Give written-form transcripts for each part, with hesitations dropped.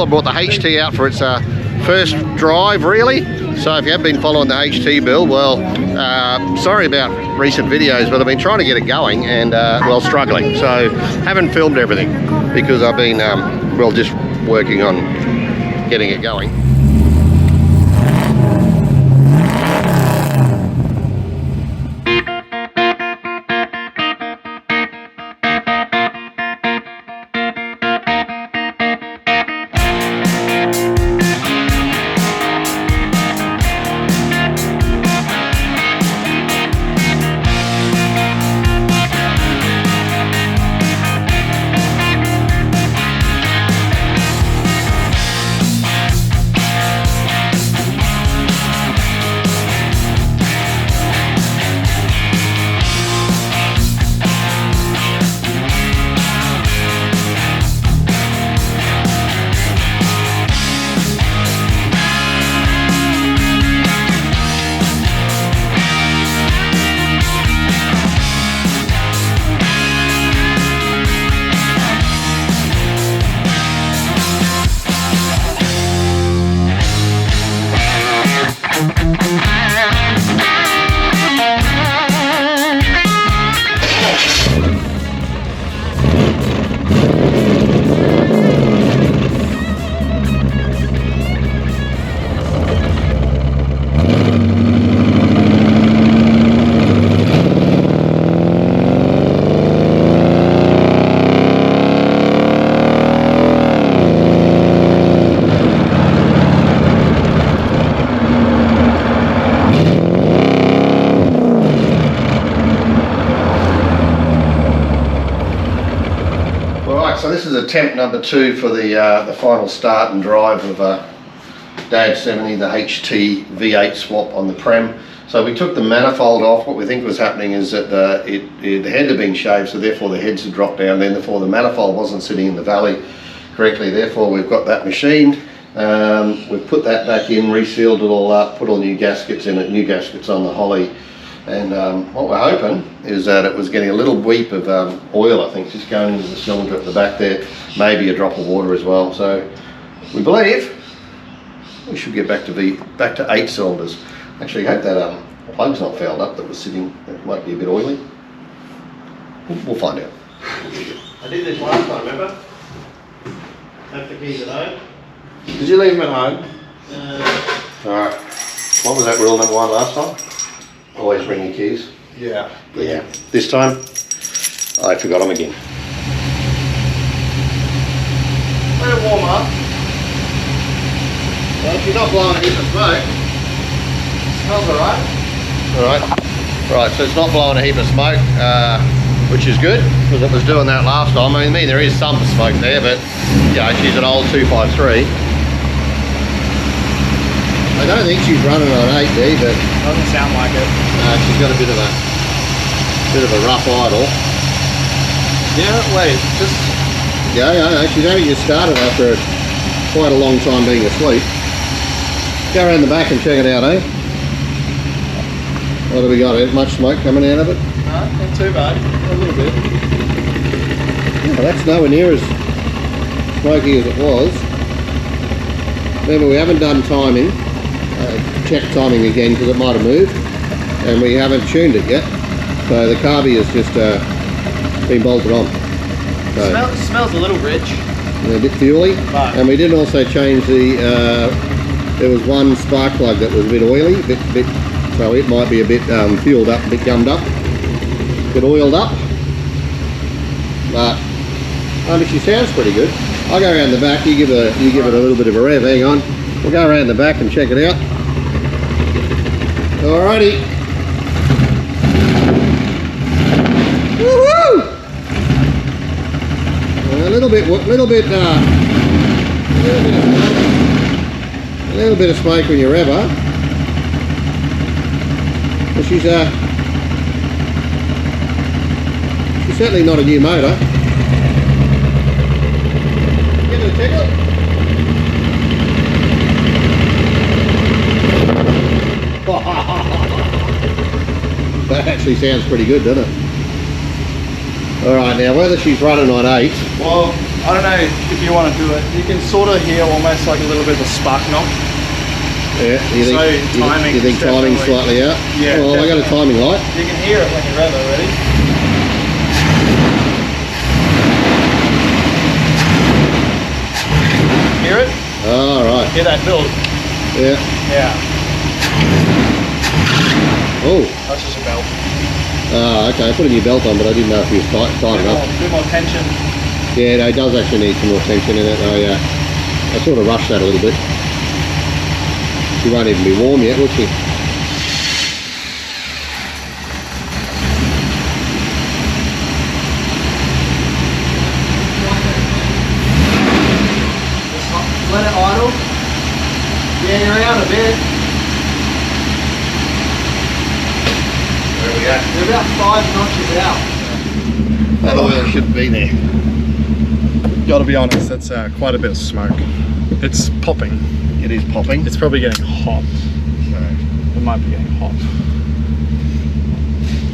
I brought the HT out for its first drive, really. So if you have been following the HT build, well, sorry about recent videos, but I've been trying to get it going and, well, struggling. So haven't filmed everything because I've been, well, just working on getting it going. So this is attempt number 2 for the final start and drive of Dad 70, the HT V8 swap on the Prem. So we took the manifold off. What we think was happening is that the head had been shaved, so therefore the heads had dropped down, then therefore the manifold wasn't sitting in the valley correctly, therefore we've got that machined. We've put that back in, resealed it all up, put all new gaskets in it, new gaskets on the Holly. And what we're hoping is that it was getting a little weep of oil, I think, just going into the cylinder at the back there, maybe a drop of water as well. So we believe we should get back to 8 cylinders. Actually, I hope that plug's not fouled up that was sitting. It might be a bit oily. We'll find out. I did this last time, remember? Left the keys at home. Did you leave them at home? Alright. What was that rule number 1 last time? Always bring your keys. Yeah. Yeah. This time, I forgot them again. Let it warm up. Well, if you're not blowing a heap of smoke. Smells alright. Alright. Right, so it's not blowing a heap of smoke, which is good, because it was doing that last time. I mean, there is some smoke there, but, yeah, she's an old 253. I don't think she's running on 8D, but Doesn't sound like it. she's got a bit of a rough idle. Yeah, wait, just... Yeah, she's only just started after quite a long time being asleep. Go around the back and check it out, eh? What do we got? Much smoke coming out of it? No, not too bad. A little bit. Yeah, that's nowhere near as smoky as it was. Remember, we haven't done timing. Check timing again because it might have moved, and we haven't tuned it yet, so the carby has just been bolted on. So Smells a little rich. a bit fuely, and we did also change the there was one spark plug that was a bit oily, so it might be a bit fueled up, a bit gummed up, a bit oiled up, but she sounds pretty good. I'll go around the back, you give it a little bit of a rev. Hang on, we'll go around the back and check it out. Alrighty. Woohoo! A little bit of smoke when you rev her. But she's certainly not a new motor. Give it a tickle. That actually sounds pretty good, doesn't it? Alright, now whether she's running on 8. Well, I don't know if you want to do it. You can sort of hear almost like a little bit of a spark knock. Yeah, you think, you think timing's slightly out? Yeah. Well, I got a timing light. You can hear it when you're ready. Ready? Hear it? Oh, right. Hear that build? Yeah. Yeah. Oh. That's just a belt. Ah, okay. I put a new belt on, but I didn't know if he was tight enough. A bit more tension. Yeah, no, it does actually need some more tension in it. I sort of rushed that a little bit. She won't even be warm yet, will she? Just let it idle. Yeah, you're out a bit. Where are we at? You're about 5 notches out. That oil shouldn't be there. Gotta be honest, that's quite a bit of smoke. It's popping. It is popping. It's probably getting hot. So, It might be getting hot.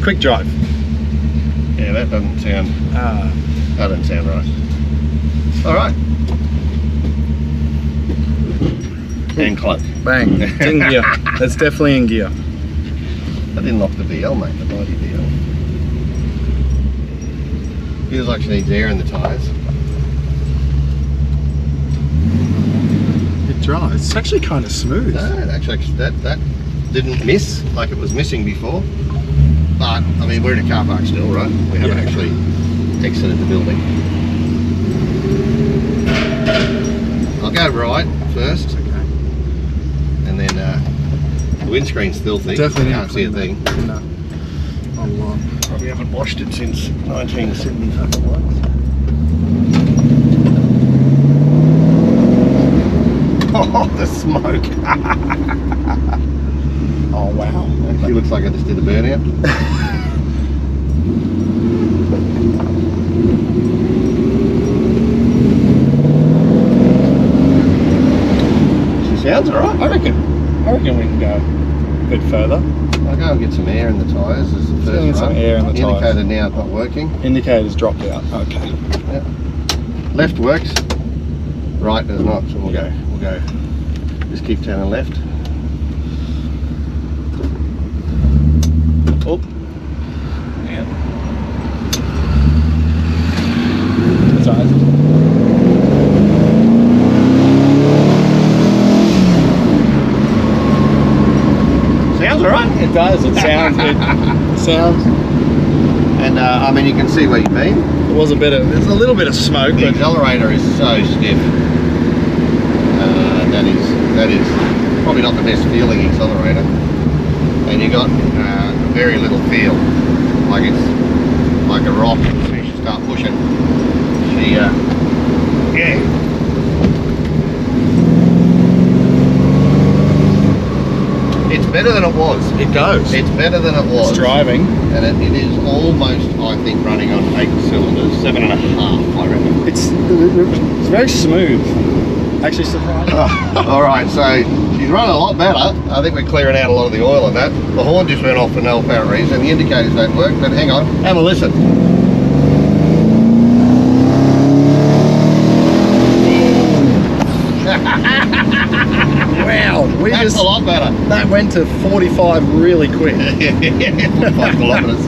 Quick drive. yeah, that doesn't sound right. All right. And cloak. Bang. It's in gear. That's definitely in gear. I didn't lock the VL, mate. The bloody VL. Feels like she needs air in the tyres. It dries. It's actually kind of smooth. No, actually, that didn't miss like it was missing before. But I mean, we're in a car park still, right? We haven't actually exited the building. I'll go right first, and then the windscreen's filthy. Definitely can't see a thing. No. A lot. Probably haven't washed it since 1975. Oh, the smoke! Oh wow. Actually looks like I just did a burnout. She sounds alright. I reckon we can go a bit further. I'll go and get some air in the tyres as the first Get some run. air in the tyres. Indicator now is not working. Indicator's dropped out. Okay. Yep. Left works, right does not, so we'll go. Just keep turning left. Oh. Yeah. Sorry. Sounds alright. It does. It sounds. It sounds. And I mean, you can see what you mean. It was a bit of. There's a little bit of smoke, The but accelerator is so stiff. That is probably not the best feeling accelerator. And you got very little feel, like it's like a rock. As soon as you start pushing, she yeah. It's better than it was. it goes. It's better than it was. It's driving. And it is almost, I think, running on 8 cylinders, 7.5, I reckon. It's very smooth. Actually surprising. All right, so she's running a lot better. I think we're clearing out a lot of the oil in that. The horn just went off for no apparent reason. The indicators don't work, but hang on, have a listen. Wow, That's a lot better. that went to 45 really quick. 45 kilometres.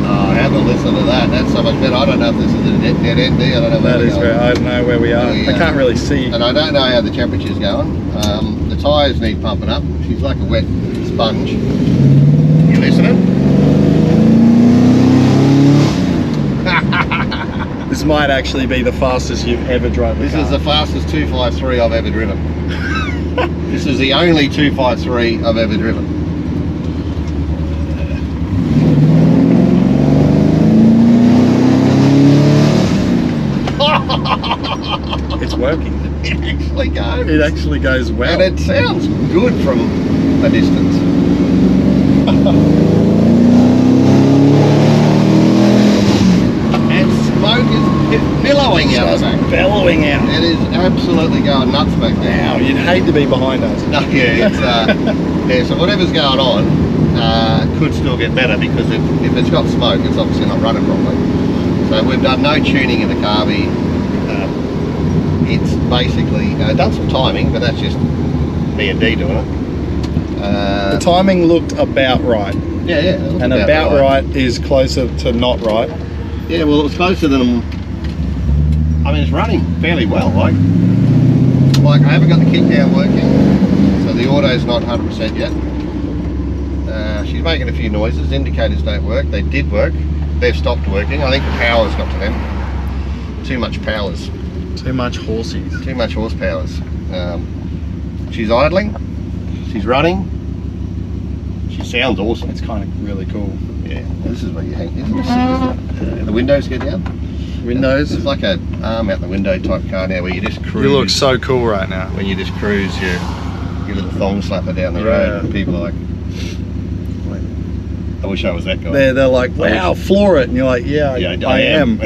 Oh, have a listen to that. That's so much better. I don't know if this is a dead end. I don't know where That we're is going. where I don't know where we are. I can't really see. And I don't know how the temperature's going. The tyres need pumping up. She's like a wet sponge. You listening? This might actually be the fastest you've ever driven. This is the fastest 253 I've ever driven. This is the only 253 I've ever driven. It's working. It actually goes. It actually goes well. And it sounds good from a distance. And smoke is billowing out of that. Bellowing out. It is absolutely going nuts back there. Wow, you'd hate to be behind us. No, yeah, it's yeah. So whatever's going on could still get better, because if it's got smoke, it's obviously not running properly. So we've done no tuning in the carby. It's basically done some timing, but that's just B&D doing it. The timing looked about right. Yeah, yeah. it looked And about right is closer to not right. Yeah, well, it was closer than. I mean, it's running fairly well. Like I haven't got the kick down working, so the auto's not 100% yet. She's making a few noises. Indicators don't work. They did work. They've stopped working. I think the power's got to them. Too much powers. Too much horses. Too much horsepowers. She's idling. She's running. She sounds awesome. It's kind of really cool. Yeah, this is where you hang. The windows go down. Windows. It's like a arm out the window type car now, where you just cruise. You look so cool right now. When you just cruise, your little thong slapper down the road, and people are like, I wish I was that guy. They're like, wow, floor it, and you're like, yeah, I am.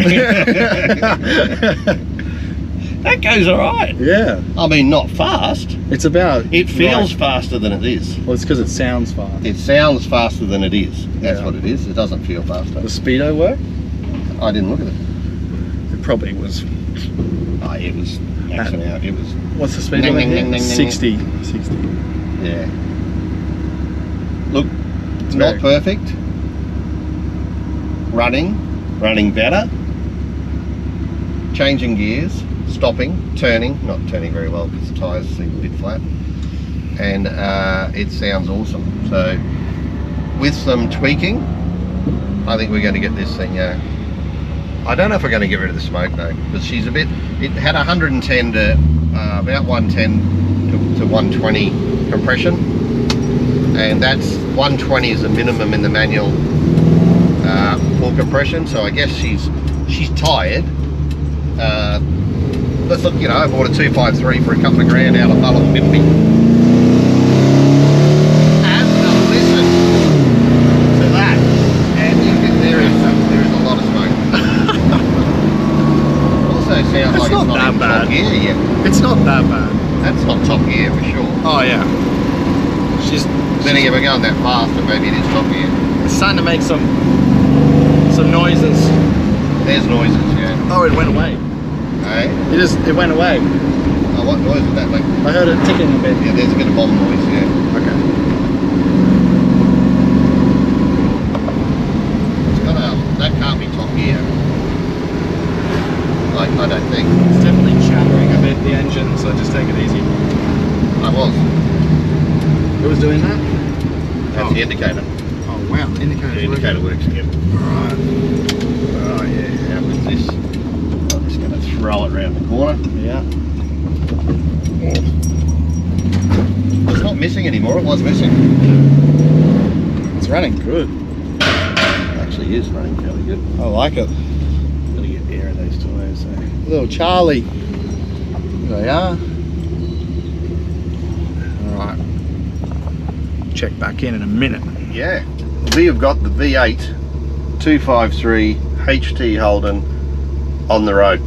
That goes all right. Yeah. I mean, not fast. It's about. It feels like, faster than it is. Well, it's because it sounds fast. It sounds faster than it is. That's Yeah. what it is. It doesn't feel faster. The speedo work? I didn't look at it. It probably was. Oh, it was maxing out. It was. What's the speed Ding, limit ding, here? ding, ding, ding. 60. 60. Yeah. Look, It's not very- perfect. Running better. Changing gears, stopping, turning, not turning very well because the tyres seem a bit flat. And it sounds awesome. So, with some tweaking, I think we're going to get this thing. I don't know if we're going to get rid of the smoke though, because she's a bit. It had 110 to about 110 to 120 compression, and that's 120 is the minimum in the manual full compression. So I guess she's tired. Let's look. You know, I bought a 253 for a couple of grand out of Mullen Bimby. And listen to that, and you can, there is a lot of smoke. Also sounds like it's not that in bad. top gear yet. It's not that bad. That's not top gear for sure. Oh, yeah. Then again, we're going that fast, and maybe it is top gear. It's starting to make some noises. There's noises, yeah. Oh, it went away. Hey? It went away. Oh, what noise would that make? I heard it ticking a bit. Yeah, there's a bit of bomb noise, yeah. Okay. It's got that can't be top gear. Like, I don't think. It's definitely chattering a bit, the engine, so just take it easy. I was. It was doing that? That's the indicator. Oh, wow. The indicator works again. Alright. Oh, yeah. How was this? I'm just going to throw it round the corner. Yeah. It's not missing anymore. It was missing. It's running good. It actually is running fairly good. I like it. Got to get air in those tyres. So. Little Charlie. There they are. Alright. Check back in a minute. Yeah. We have got the V8 253 HT Holden on the road.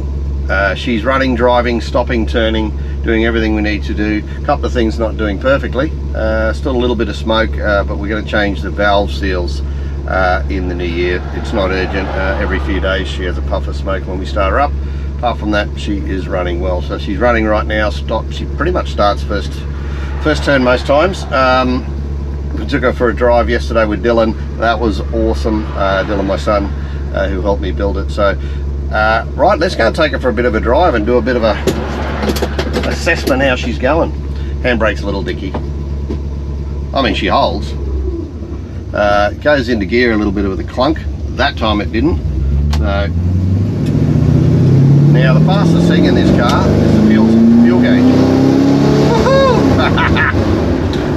She's running, driving, stopping, turning, doing everything we need to do. A couple of things not doing perfectly. Still a little bit of smoke, but we're going to change the valve seals in the new year. It's not urgent. Every few days she has a puff of smoke when we start her up. Apart from that, she is running well. So she's running right now. She pretty much starts first turn most times. We took her for a drive yesterday with Dylan. That was awesome. Dylan, my son, who helped me build it. So, right, let's go and take her for a bit of a drive and do a bit of a assessment how she's going. Handbrake's a little dicky. I mean, she holds. It goes into gear a little bit with a clunk. That time it didn't. So, now the fastest thing in this car is the fuel gauge.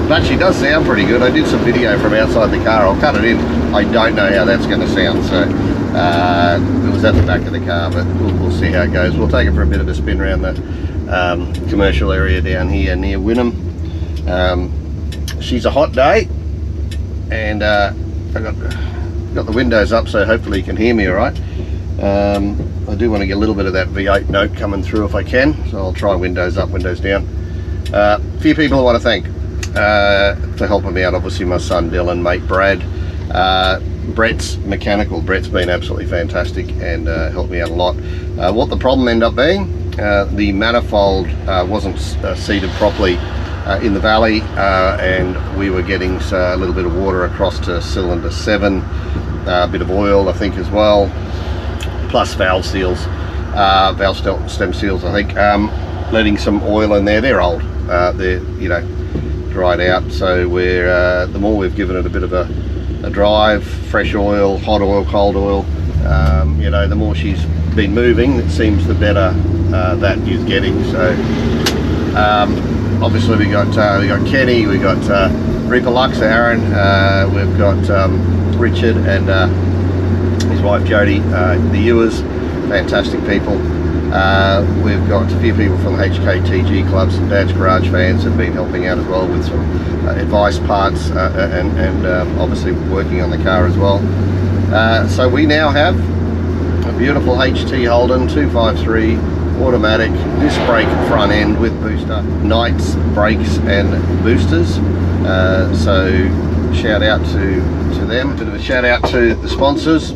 But she does sound pretty good. I did some video from outside the car. I'll cut it in. I don't know how that's going to sound. So it was at the back of the car, but we'll see how it goes. We'll take it for a bit of a spin around the commercial area down here near Wynnum. She's a hot day, and I got the windows up, so hopefully you can hear me all right. I do want to get a little bit of that V8 note coming through if I can, so I'll try windows up, windows down. A few people I want to thank for helping me out. Obviously my son Dylan, mate Brad, Brett's mechanical. Brett's been absolutely fantastic and helped me out a lot. What the problem ended up being, the manifold wasn't seated properly in the valley, and we were getting a little bit of water across to cylinder 7, a bit of oil I think as well, plus valve seals, valve stem seals I think, letting some oil in there. They're old, they're, you know, dried out, so we're the more we've given it a bit of a drive, fresh oil, hot oil, cold oil, you know, the more she's been moving, it seems the better that is getting. So obviously we got Kenny, we got Reaper Lux, Aaron, we've got Richard and his wife Jody, the Ewers, fantastic people. We've got a few people from the HKTG club, some Dad's Garage fans have been helping out as well with some advice parts, and obviously working on the car as well. So we now have a beautiful HT Holden 253 automatic disc brake front end with booster, Knights brakes and boosters. So shout out to them. A bit of a shout out to the sponsors.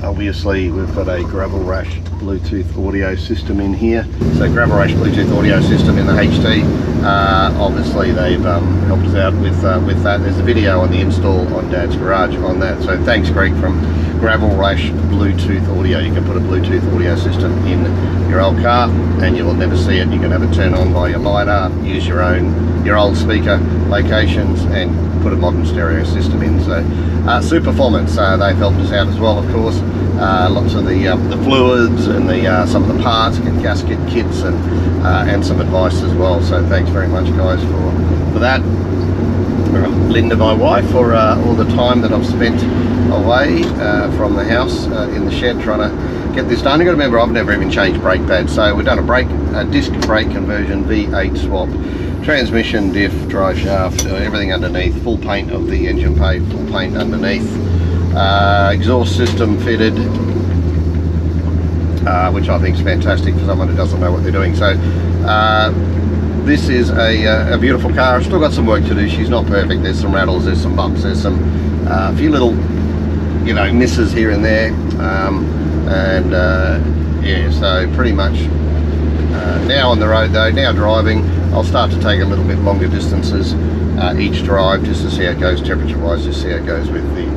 Obviously we've got a Gravel Rash Bluetooth audio system in here. So Gravel Rash Bluetooth audio system in the HT. Obviously they've helped us out with that. There's a video on the install on Dad's Garage on that. So thanks Greg from Gravel Rash Bluetooth audio. You can put a Bluetooth audio system in your old car and you will never see it. You can have it turn on by your LiDAR, use your old speaker locations and put a modern stereo system in. So Super Performance, they've helped us out as well, of course. Lots of the fluids and some of the parts and gasket kits and some advice as well. So thanks very much guys for that. Linda, my wife, for all the time that I've spent away from the house in the shed trying to get this done. You've got to remember, I've never even changed brake pads. So we've done a disc brake conversion, V8 swap, transmission, diff, drive shaft, everything underneath, full paint of the engine bay, full paint underneath, exhaust system fitted, which I think is fantastic for someone who doesn't know what they're doing. So this is a beautiful car. I've still got some work to do. She's not perfect. There's some rattles, there's some bumps, there's some few little, you know, misses here and there, yeah, so pretty much now on the road though, now driving, I'll start to take a little bit longer distances each drive just to see how it goes temperature wise, just see how it goes with the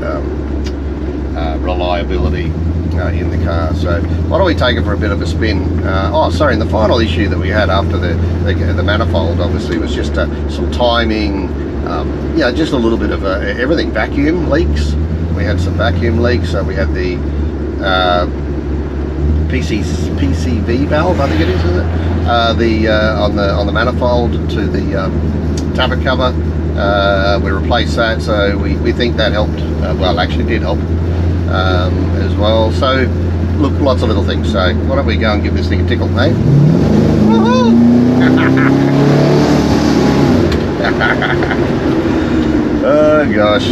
reliability in the car. So why don't we take it for a bit of a spin. Oh sorry, and the final issue that we had after the manifold obviously was just some timing, yeah, just a little bit of everything, vacuum leaks. We had some vacuum leaks, so we had the PCV valve, I think it is, isn't it? On the manifold to the tappet cover. We replaced that, so we think that helped. Well, actually did help as well. So look, lots of little things. So why don't we go and give this thing a tickle, eh? Oh gosh,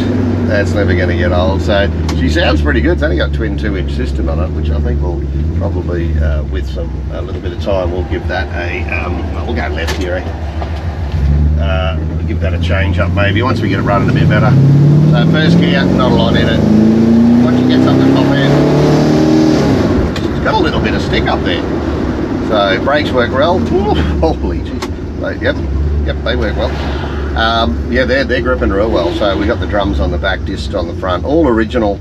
that's never going to get old. So she sounds pretty good. It's only got twin 2-inch system on it, which I think will probably, with a little bit of time, we'll give that a, we'll go left here, eh? We'll give that a change up maybe once we get it running a bit better. So first gear, not a lot in it. Once you get something top end, it's got a little bit of stick up there. So brakes work well. Ooh, holy jeez. So, yep, they work well. Yeah, they're gripping real well. So we got the drums on the back, disc on the front, all original.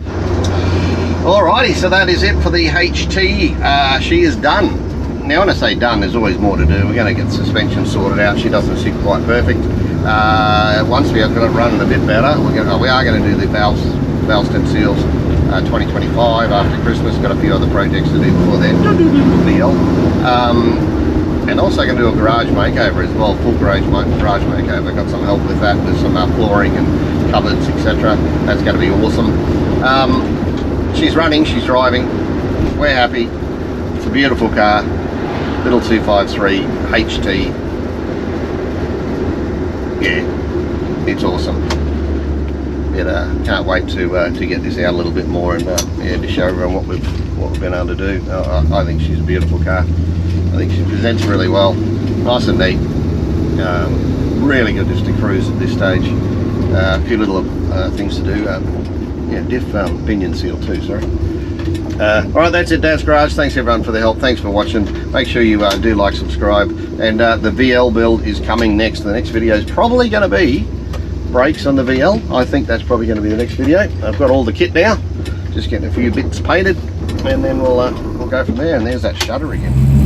Alrighty, so that is it for the HT. She is done. Now when I say done, there's always more to do. We're going to get suspension sorted out. She doesn't sit quite perfect. Once we have got it running a bit better, we are going to do the valve stem seals 2025 after Christmas. Got a few other projects to do before then. And also going to do a garage makeover as well, full garage makeover. Got some help with that, with some flooring and cupboards, etc. That's going to be awesome. She's running, she's driving, we're happy. It's a beautiful car, little 253 HT. Yeah, it's awesome. Can't wait to get this out a little bit more and yeah, to show everyone what we've been able to do. I think she's a beautiful car. I think she presents really well, nice and neat. Really good just to cruise at this stage. A few little things to do. Yeah, diff pinion seal too, sorry. Alright, that's it, Dad's Garage. Thanks everyone for the help. Thanks for watching. Make sure you do like, subscribe. And the VL build is coming next. The next video is probably going to be brakes on the VL. I think that's probably going to be the next video. I've got all the kit now. Just getting a few bits painted. And then we'll go from there. And there's that shutter again.